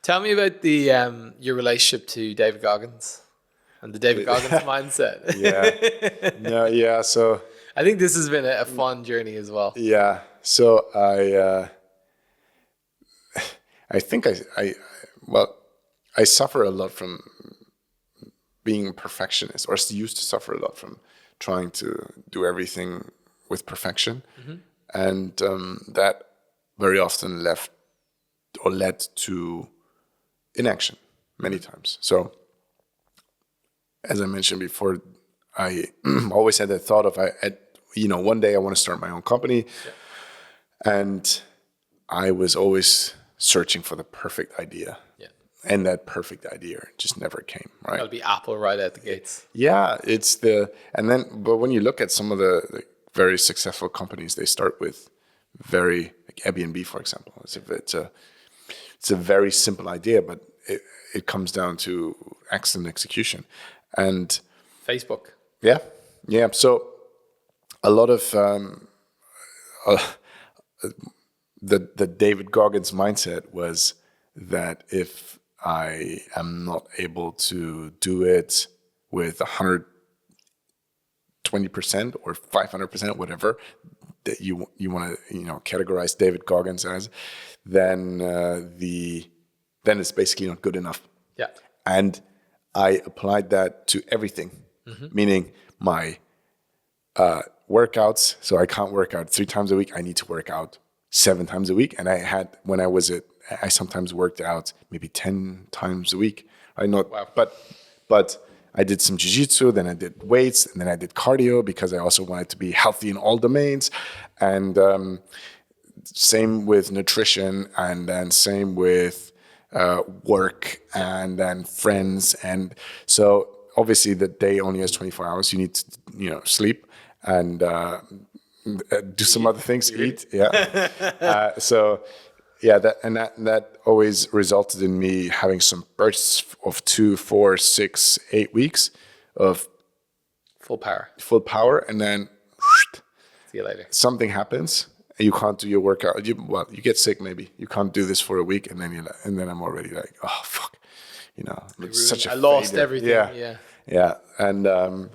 Speaker 1: Tell me about your relationship to David Goggins and the David Goggins mindset.
Speaker 2: So
Speaker 1: I think this has been a fun journey as well.
Speaker 2: Yeah. So I think I suffer a lot from being a perfectionist, or used to suffer a lot from trying to do everything with perfection. And that very often led to inaction many times. So as I mentioned before, I always had that thought of, one day I want to start my own company. And I was always searching for the perfect idea. And that perfect idea just never came, right?
Speaker 1: That'll be Apple right out the gates.
Speaker 2: Yeah, but when you look at some of the very successful companies, they start with like Airbnb, for example. It's a very simple idea, but it comes down to excellent execution. And
Speaker 1: Facebook.
Speaker 2: Yeah. So a lot of the David Goggins mindset was that if I am not able to do it with 120% or 500%, whatever that you want to categorize David Goggins as, then it's basically not good enough. And I applied that to everything, meaning my workouts. So I can't work out 3 times a week. I need to work out 7 times a week. And I sometimes worked out maybe 10 times a week. But I did some jiu-jitsu, then I did weights, and then I did cardio because I also wanted to be healthy in all domains. And same with nutrition, and then same with work, and then friends. And so obviously the day only has 24 hours. You need to, sleep and do some other things, eat. That always resulted in me having some bursts of 2, 4, 6, 8 weeks of
Speaker 1: full
Speaker 2: power, and then
Speaker 1: see you later.
Speaker 2: Something happens, and you can't do your workout. You get sick, maybe you can't do this for a week, and then I'm already like, oh fuck,
Speaker 1: I lost everything.
Speaker 2: And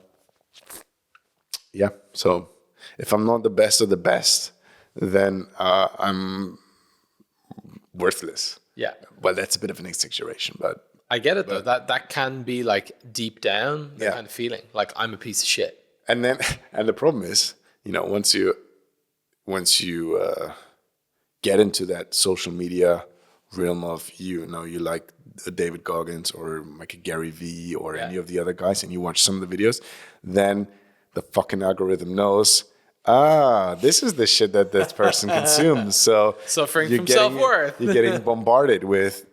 Speaker 2: so if I'm not the best of the best, then I'm worthless. Well, that's a bit of an exaggeration, but
Speaker 1: I get it though. That can be like deep down the kind of feeling, like I'm a piece of shit.
Speaker 2: And the problem is, once you get into that social media realm of you like David Goggins or like a Gary Vee or any of the other guys, and you watch some of the videos, then the fucking algorithm knows, this is the shit that person consumes. So
Speaker 1: suffering from self-worth.
Speaker 2: You're getting bombarded with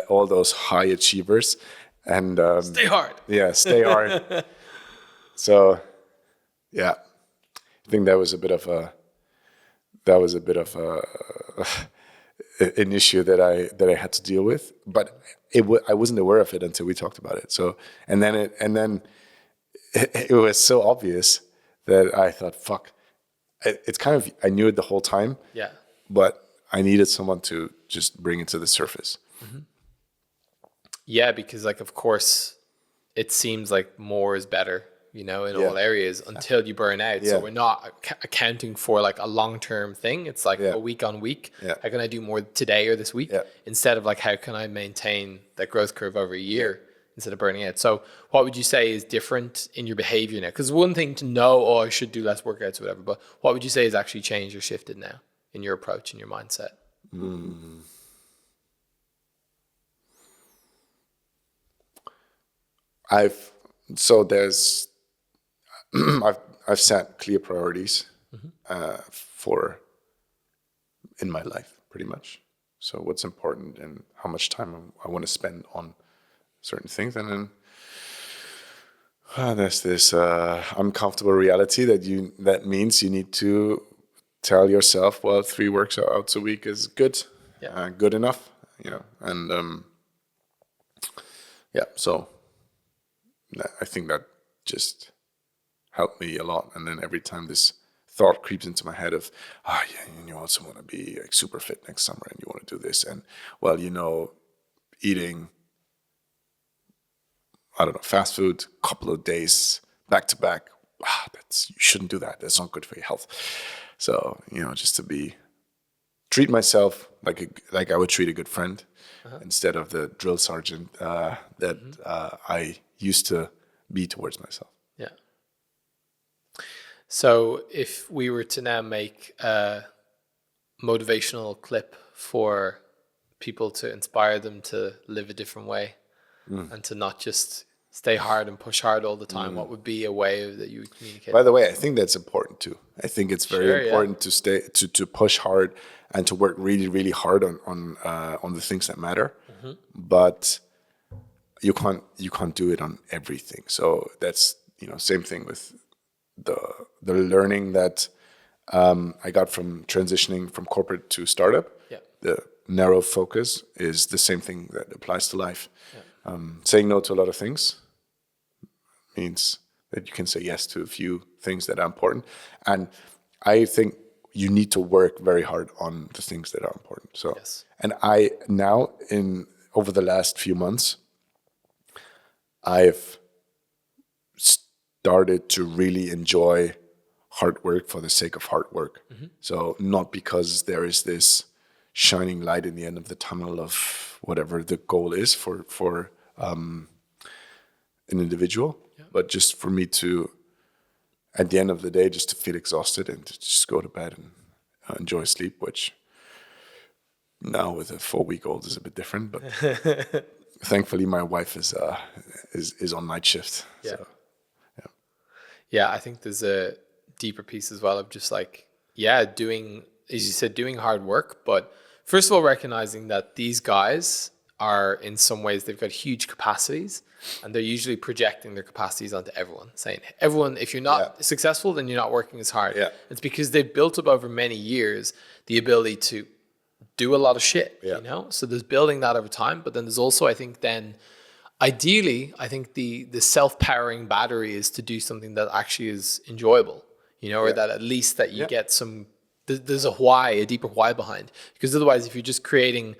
Speaker 2: all those high achievers, and
Speaker 1: stay hard.
Speaker 2: Yeah, stay hard. So, yeah, I think that was a bit of an issue that I had to deal with, but I wasn't aware of it until we talked about it. So, and then it was so obvious that I thought, fuck. It's kind of, I knew it the whole time.
Speaker 1: Yeah.
Speaker 2: But I needed someone to just bring it to the surface.
Speaker 1: Mm-hmm. Yeah, because like, of course, it seems like more is better, in all areas until you burn out. So we're not accounting for like a long-term thing. It's like a week on week.
Speaker 2: Yeah.
Speaker 1: How can I do more today or this week? Yeah. Instead of like, how can I maintain that growth curve over a year? Instead of burning out. So what would you say is different in your behavior now? Because one thing to know, I should do less workouts or whatever, but what would you say has actually changed or shifted now in your approach and your mindset?
Speaker 2: I've set clear priorities for in my life, pretty much. So what's important and how much time I want to spend on certain things, and then there's this uncomfortable reality that means you need to tell yourself, well, 3 workouts a week is good, good enough, and so I think that just helped me a lot. And then every time this thought creeps into my head of, you also want to be like super fit next summer, and you want to do this, and well, eating, I don't know, fast food, couple of days back to back. You shouldn't do that. That's not good for your health. So, just to treat myself like I would treat a good friend, instead of the drill sergeant that I used to be towards myself.
Speaker 1: Yeah. So if we were to now make a motivational clip for people to inspire them to live a different way, and to not just stay hard and push hard all the time, what would be a way that you would communicate?
Speaker 2: By the way, I think that's important too. I think it's very important to push hard and to work really, really hard on the things that matter. But you can't do it on everything. So that's same thing with the learning that I got from transitioning from corporate to startup.
Speaker 1: Yeah.
Speaker 2: The narrow focus is the same thing that applies to life. Yeah. Saying no to a lot of things means that you can say yes to a few things that are important. And I think you need to work very hard on the things that are important. So, and I now over the last few months, I've started to really enjoy hard work for the sake of hard work. So not because there is this shining light in the end of the tunnel of whatever the goal is for an individual, but just for me to, at the end of the day, just to feel exhausted and to just go to bed and enjoy sleep, which now with a 4-week-old is a bit different, but thankfully my wife is on night shift.
Speaker 1: Yeah.
Speaker 2: So,
Speaker 1: yeah, I think there's a deeper piece as well of just like, doing, as you said, doing hard work, but first of all, recognizing that these guys are, in some ways, they've got huge capacities, and they're usually projecting their capacities onto everyone, saying, everyone, if you're not successful, then you're not working as hard. Yeah. It's because they've built up over many years the ability to do a lot of shit, So there's building that over time, but then there's also, I think, then ideally, I think the self-powering battery is to do something that actually is enjoyable, or that at least that you get some, there's a deeper why behind. Because otherwise, if you're just creating,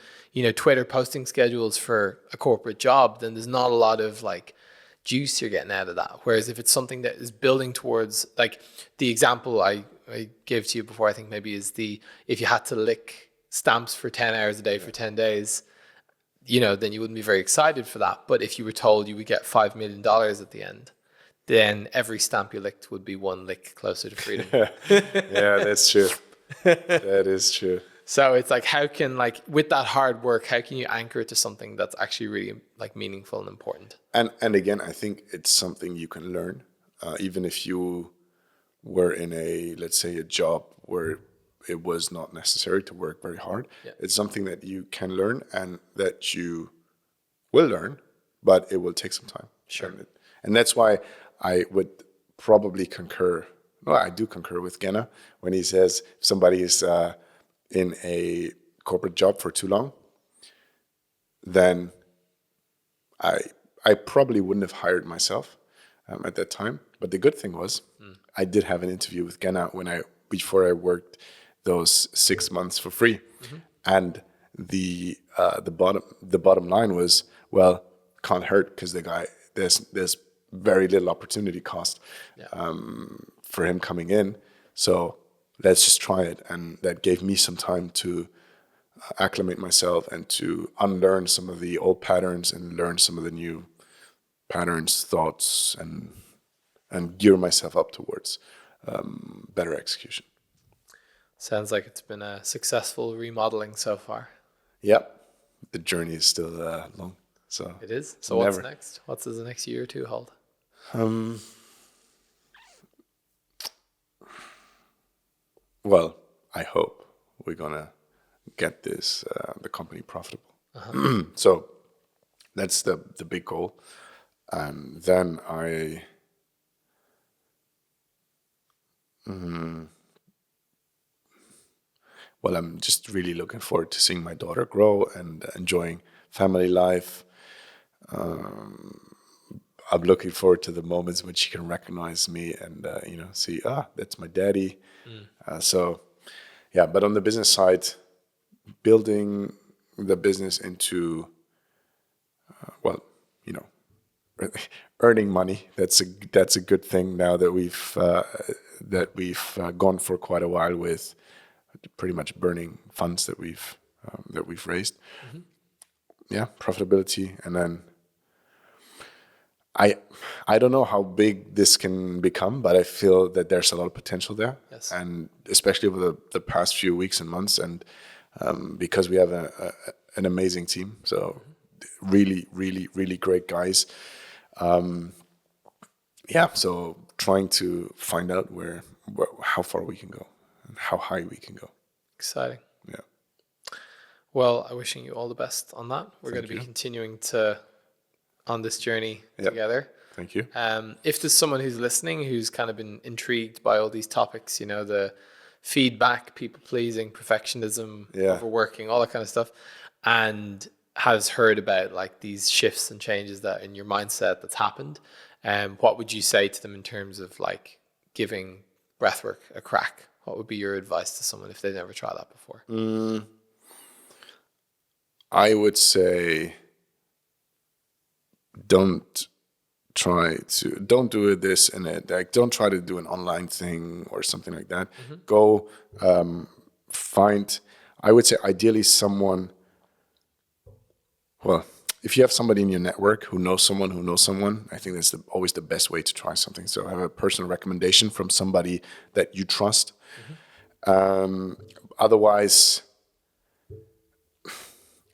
Speaker 1: Twitter posting schedules for a corporate job, then there's not a lot of like juice you're getting out of that. Whereas if it's something that is building towards, like the example I gave to you before, I think maybe is if you had to lick stamps for 10 hours a day for 10 days, then you wouldn't be very excited for that. But if you were told you would get $5 million at the end, then every stamp you licked would be one lick closer to freedom.
Speaker 2: Yeah, that's true. That is true.
Speaker 1: So it's like, how can, like, with that hard work, how can you anchor it to something that's actually really like meaningful and important?
Speaker 2: And again, I think it's something you can learn, even if you were in let's say a job where it was not necessary to work very hard. Yeah. It's something that you can learn and that you will learn, but it will take some time.
Speaker 1: Sure.
Speaker 2: And that's why I would probably concur. Well, I do concur with Genna when he says if somebody is in a corporate job for too long, then I probably wouldn't have hired myself at that time. But the good thing was I did have an interview with Genna before I worked those 6 months for free. And the bottom line was, well, can't hurt because the guy, there's very little opportunity cost for him coming in. So let's just try it. And that gave me some time to acclimate myself and to unlearn some of the old patterns and learn some of the new patterns, thoughts, and gear myself up towards better execution.
Speaker 1: Sounds like it's been a successful remodeling so far.
Speaker 2: Yep. The journey is still long. So
Speaker 1: it is. So what's next? What does the next year or two hold?
Speaker 2: Well, I hope we're gonna get this the company profitable. So that's the big goal. And then well, I'm just really looking forward to seeing my daughter grow and enjoying family life. I'm looking forward to the moments when she can recognize me and see, that's my daddy. So yeah, but on the business side, building the business into earning money. That's a good thing now that we've gone for quite a while with pretty much burning funds that we've raised. Yeah, profitability, and then I don't know how big this can become, but I feel that there's a lot of potential there.
Speaker 1: Yes.
Speaker 2: And especially over the past few weeks and months, and because we have an amazing team, so really, really, really great guys. So trying to find out how far we can go and how high we can go.
Speaker 1: Exciting.
Speaker 2: Yeah.
Speaker 1: Well, I'm wishing you all the best on that. We're going to be continuing on this journey together.
Speaker 2: Thank you.
Speaker 1: If there's someone who's listening who's kind of been intrigued by all these topics, the feedback, people pleasing, perfectionism, overworking, all that kind of stuff, and has heard about like these shifts and changes that in your mindset that's happened, what would you say to them in terms of like giving breathwork a crack? What would be your advice to someone if they've never tried that before?
Speaker 2: I would say don't do this and like don't try to do an online thing or something like that. Go find, I would say ideally someone, well, if you have somebody in your network who knows someone, I think that's always the best way to try something. So have a personal recommendation from somebody that you trust. Otherwise,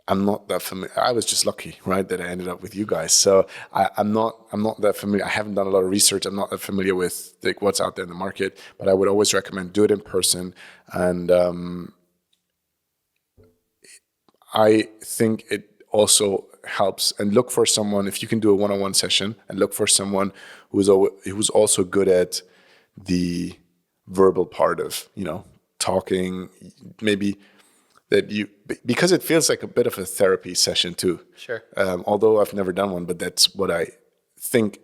Speaker 2: I'm not that familiar. I was just lucky, right, that I ended up with you guys. So I'm not that familiar. I haven't done a lot of research. I'm not that familiar with like what's out there in the market. But I would always recommend do it in person. And I think it also helps. And look for someone, if you can do a one-on-one session, and look for someone who's also good at the verbal part of talking, maybe. Because it feels like a bit of a therapy session too.
Speaker 1: Sure.
Speaker 2: Although I've never done one, but that's what I think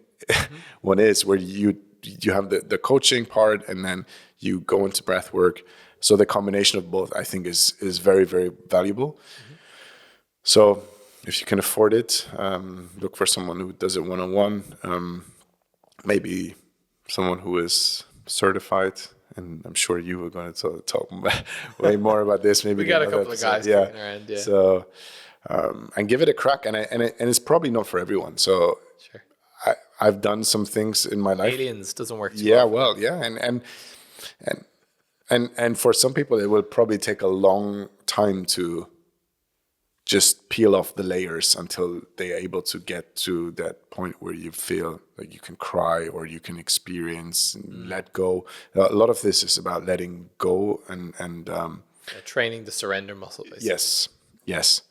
Speaker 2: one is, where you have the coaching part and then you go into breath work. So the combination of both, I think, is very, very valuable. So if you can afford it, look for someone who does it one-on-one. Maybe someone who is certified. And I'm sure you were going to talk way more about this. Maybe
Speaker 1: we got a couple of guys kicking around. Yeah.
Speaker 2: So, and give it a crack. And it's probably not for everyone. So,
Speaker 1: sure.
Speaker 2: I've done some things in my life.
Speaker 1: Aliens doesn't work too
Speaker 2: well. And for some people, it will probably take a long time to just peel off the layers until they are able to get to that point where you feel like you can cry or you can experience and let go. A lot of this is about letting go and
Speaker 1: training the surrender muscle, basically.
Speaker 2: Yes.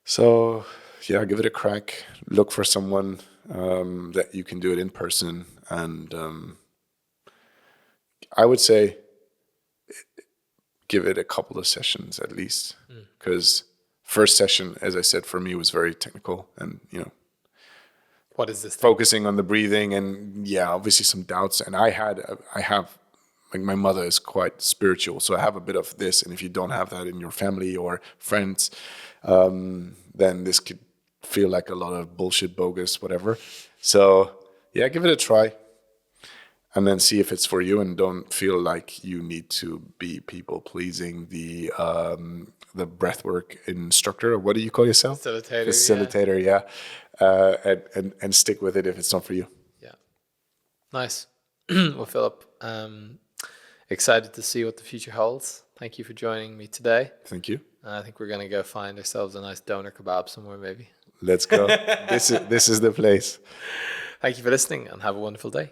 Speaker 2: So yeah, give it a crack. Look for someone that you can do it in person, and I would say give it a couple of sessions at least, because first session, as I said, for me was very technical, and
Speaker 1: what is this thing?
Speaker 2: Focusing on the breathing, and obviously some doubts. And I have like, my mother is quite spiritual, so I have a bit of this. And if you don't have that in your family or friends, then this could feel like a lot of bullshit, bogus, whatever. So yeah, give it a try. And then see if it's for you, and don't feel like you need to be people pleasing the breathwork instructor. What do you call yourself?
Speaker 1: Facilitator.
Speaker 2: Yeah. And stick with it if it's not for you.
Speaker 1: Yeah. Nice. Well, Philipp, excited to see what the future holds. Thank you for joining me today.
Speaker 2: Thank you.
Speaker 1: I think we're gonna go find ourselves a nice doner kebab somewhere, maybe.
Speaker 2: Let's go. This is the place.
Speaker 1: Thank you for listening, and have a wonderful day.